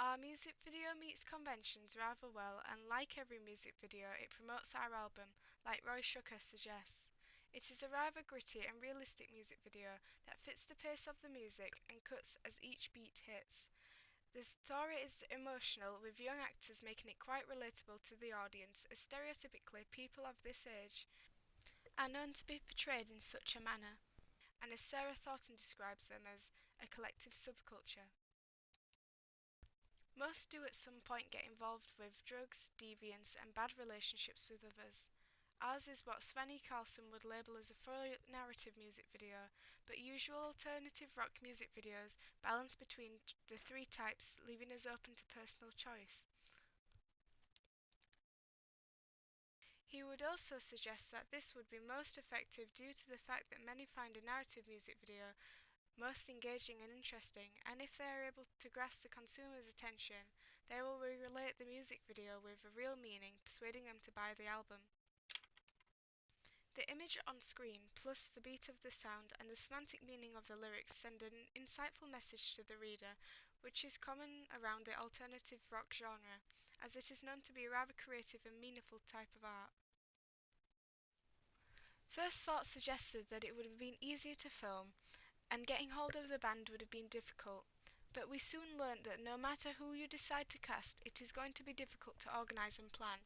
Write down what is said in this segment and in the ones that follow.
Our music video meets conventions rather well, and like every music video, it promotes our album, like Roy Shucker suggests. It is a rather gritty and realistic music video that fits the pace of the music and cuts as each beat hits. The story is emotional, with young actors making it quite relatable to the audience, as stereotypically people of this age are known to be portrayed in such a manner, and as Sarah Thornton describes them as a collective subculture. Most do at some point get involved with drugs, deviance, and bad relationships with others. Ours is what Svenny Carlson would label as a fully narrative music video, but usual alternative rock music videos balance between the three types, leaving us open to personal choice. He would also suggest that this would be most effective due to the fact that many find a narrative music video most engaging and interesting, and if they are able to grasp the consumer's attention, they will relate the music video with a real meaning, persuading them to buy the album. The image on screen, plus the beat of the sound and the semantic meaning of the lyrics send an insightful message to the reader, which is common around the alternative rock genre, as it is known to be a rather creative and meaningful type of art. First thought suggested that it would have been easier to film, and getting hold of the band would have been difficult, but we soon learnt that no matter who you decide to cast, it is going to be difficult to organise and plan.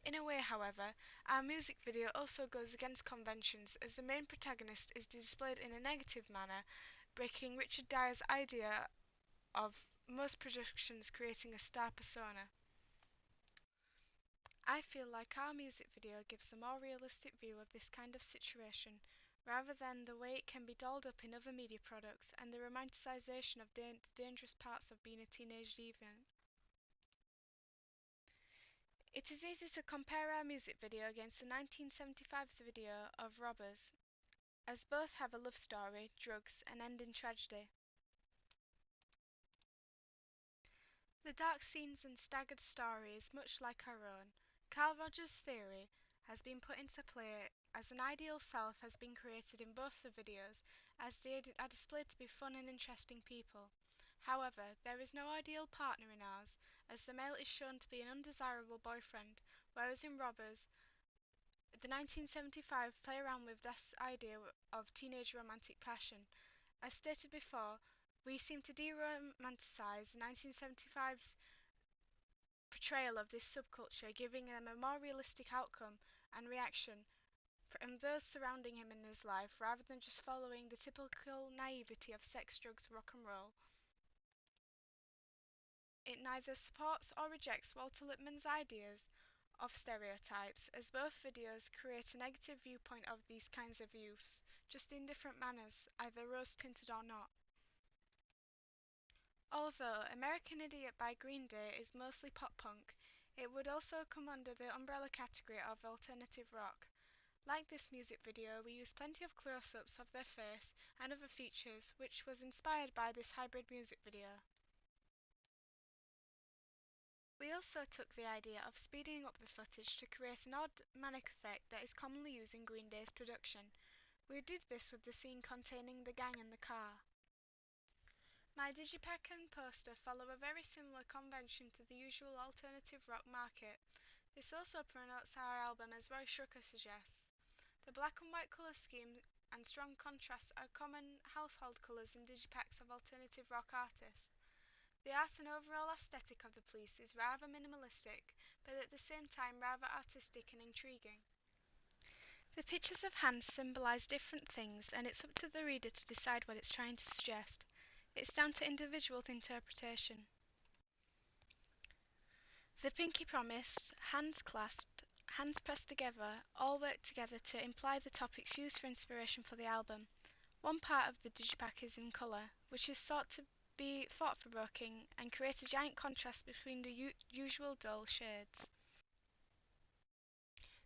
In a way, however, our music video also goes against conventions, as the main protagonist is displayed in a negative manner, breaking Richard Dyer's idea of most productions creating a star persona. I feel like our music video gives a more realistic view of this kind of situation, rather than the way it can be dolled up in other media products and the romanticisation of the dangerous parts of being a teenage deviant. It is easy to compare our music video against the 1975's video of Robbers, as both have a love story, drugs, and end in tragedy. The dark scenes and staggered story is much like our own. Carl Rogers' theory has been put into play as an ideal self has been created in both the videos, as they are displayed to be fun and interesting people. However, there is no ideal partner in ours, as the male is shown to be an undesirable boyfriend, whereas in Robbers, the 1975 play around with this idea of teenage romantic passion. As stated before, we seem to de-romanticize 1975's portrayal of this subculture, giving them a more realistic outcome and reaction from those surrounding him in his life, rather than just following the typical naivety of sex, drugs, rock and roll. It neither supports or rejects Walter Lippmann's ideas of stereotypes, as both videos create a negative viewpoint of these kinds of youths, just in different manners, either rose-tinted or not. Although American Idiot by Green Day is mostly pop-punk, it would also come under the umbrella category of alternative rock. Like this music video, we use plenty of close-ups of their face and other features, which was inspired by this hybrid music video. We also took the idea of speeding up the footage to create an odd manic effect that is commonly used in Green Day's production. We did this with the scene containing the gang in the car. My digipack and poster follow a very similar convention to the usual alternative rock market. This also promotes our album, as Roy Shucker suggests. The black and white colour scheme and strong contrasts are common household colours in digipacks of alternative rock artists. The art and overall aesthetic of the piece is rather minimalistic, but at the same time rather artistic and intriguing. The pictures of hands symbolise different things, and it's up to the reader to decide what it's trying to suggest. It's down to individual interpretation. The pinky promise, hands clasped, hands pressed together, all work together to imply the topics used for inspiration for the album. One part of the digipack is in colour, which is thought to be thought-provoking and create a giant contrast between the usual dull shades.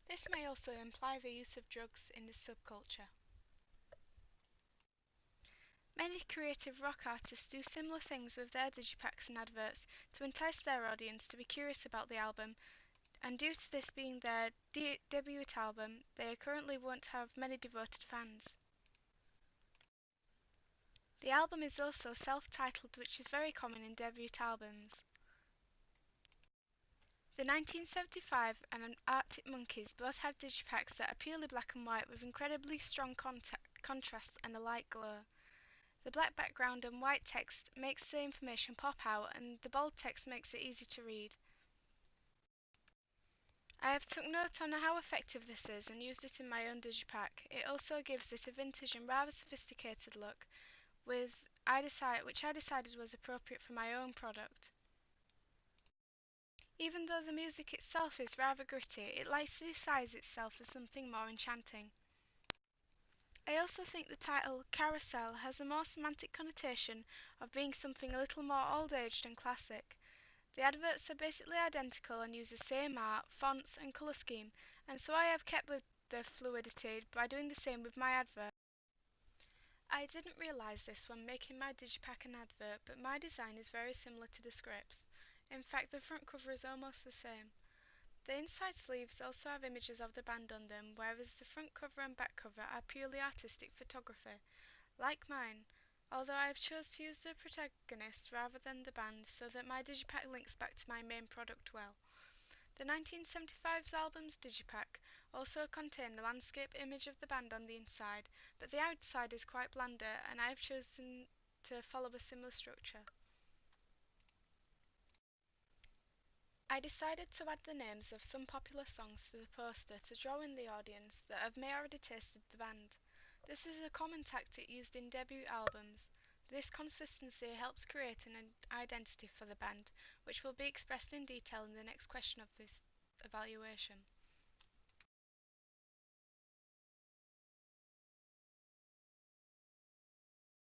This may also imply the use of drugs in this subculture. Many creative rock artists do similar things with their digipacks and adverts to entice their audience to be curious about the album, and due to this being their debut album, they currently won't have many devoted fans. The album is also self-titled, which is very common in debut albums. The 1975 and Arctic Monkeys both have digipacks that are purely black and white with incredibly strong contrast and a light glow. The black background and white text makes the information pop out, and the bold text makes it easy to read. I have took note on how effective this is and used it in my own digipack. It also gives it a vintage and rather sophisticated look, which I decided was appropriate for my own product. Even though the music itself is rather gritty, it likes to disguise itself as something more enchanting. I also think the title Carousel has a more semantic connotation of being something a little more old-aged and classic. The adverts are basically identical and use the same art, fonts and colour scheme, and so I have kept with the fluidity by doing the same with my advert. I didn't realise this when making my digipack and advert, but my design is very similar to the scripts. In fact, the front cover is almost the same. The inside sleeves also have images of the band on them, whereas the front cover and back cover are purely artistic photography, like mine, although I have chose to use the protagonist rather than the band so that my digipack links back to my main product well. The 1975's album's digipack also contained the landscape image of the band on the inside, but the outside is quite blander and I have chosen to follow a similar structure. I decided to add the names of some popular songs to the poster to draw in the audience that have may already tasted the band. This is a common tactic used in debut albums. This consistency helps create an identity for the band, which will be expressed in detail in the next question of this evaluation.